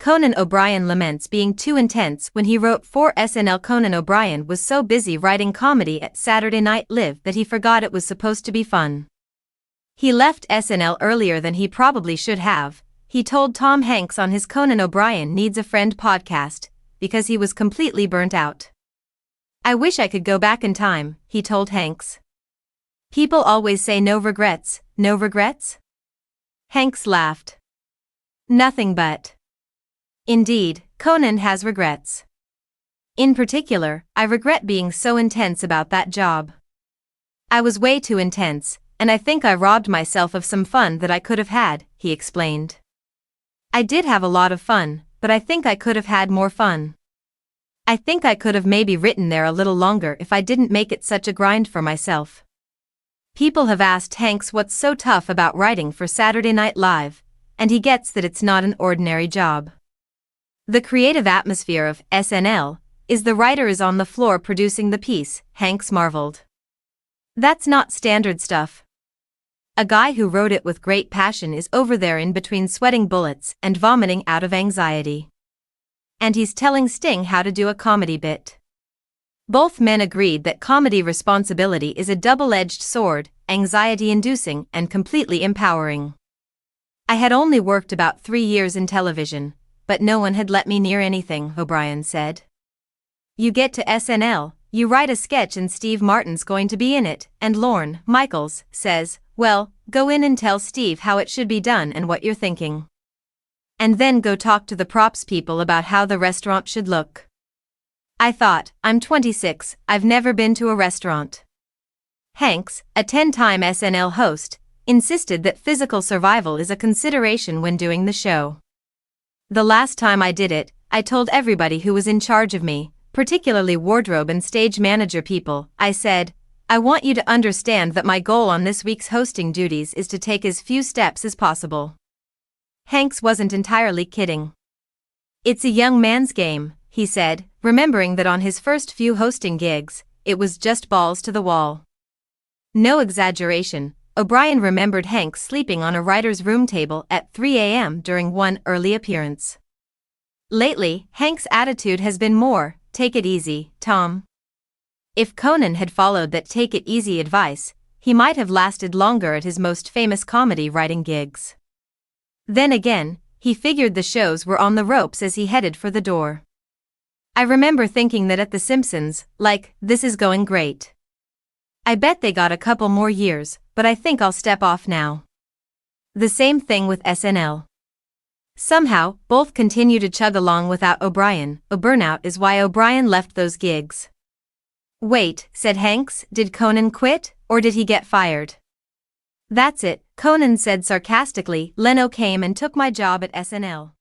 Conan O'Brien laments being too intense when he wrote for SNL. Conan O'Brien was so busy writing comedy at Saturday Night Live that he forgot it was supposed to be fun. He left SNL earlier than he probably should have, he told Tom Hanks on his Conan O'Brien Needs a Friend podcast, because he was completely burnt out. "I wish I could go back in time," he told Hanks. "People always say no regrets, no regrets?" Hanks laughed. "Nothing but. Indeed, Conan has regrets. In particular, I regret being so intense about that job. I was way too intense, and I think I robbed myself of some fun that I could have had," he explained. "I did have a lot of fun, but I think I could have had more fun. I think I could have maybe written there a little longer if I didn't make it such a grind for myself." People have asked Hanks what's so tough about writing for Saturday Night Live, and he gets that it's not an ordinary job. "The creative atmosphere of SNL is the writer is on the floor producing the piece," Hanks marveled. "That's not standard stuff. A guy who wrote it with great passion is over there in between sweating bullets and vomiting out of anxiety. And he's telling Sting how to do a comedy bit." Both men agreed that comedy responsibility is a double-edged sword, anxiety-inducing and completely empowering. "I had only worked about 3 years in television, but no one had let me near anything," O'Brien said. "You get to SNL, you write a sketch and Steve Martin's going to be in it, and Lorne Michaels says, 'Well, go in and tell Steve how it should be done and what you're thinking. And then go talk to the props people about how the restaurant should look.' I thought, I'm 26, I've never been to a restaurant." Hanks, a 10-time SNL host, insisted that physical survival is a consideration when doing the show. "The last time I did it, I told everybody who was in charge of me, particularly wardrobe and stage manager people, I said, 'I want you to understand that my goal on this week's hosting duties is to take as few steps as possible.'" Hanks wasn't entirely kidding. "It's a young man's game," he said, remembering that on his first few hosting gigs, it was just balls to the wall. No exaggeration, O'Brien remembered Hanks sleeping on a writer's room table at 3 a.m. during one early appearance. Lately, Hanks' attitude has been more, "Take it easy, Tom." If Conan had followed that take it easy advice, he might have lasted longer at his most famous comedy writing gigs. Then again, he figured the shows were on the ropes as he headed for the door. "I remember thinking that at The Simpsons, like, this is going great. I bet they got a couple more years, but I think I'll step off now." The same thing with SNL. Somehow, both continue to chug along without O'Brien. A burnout is why O'Brien left those gigs. "Wait," said Hanks, "did Conan quit, or did he get fired?" "That's it," Conan said sarcastically. "Leno came and took my job at SNL.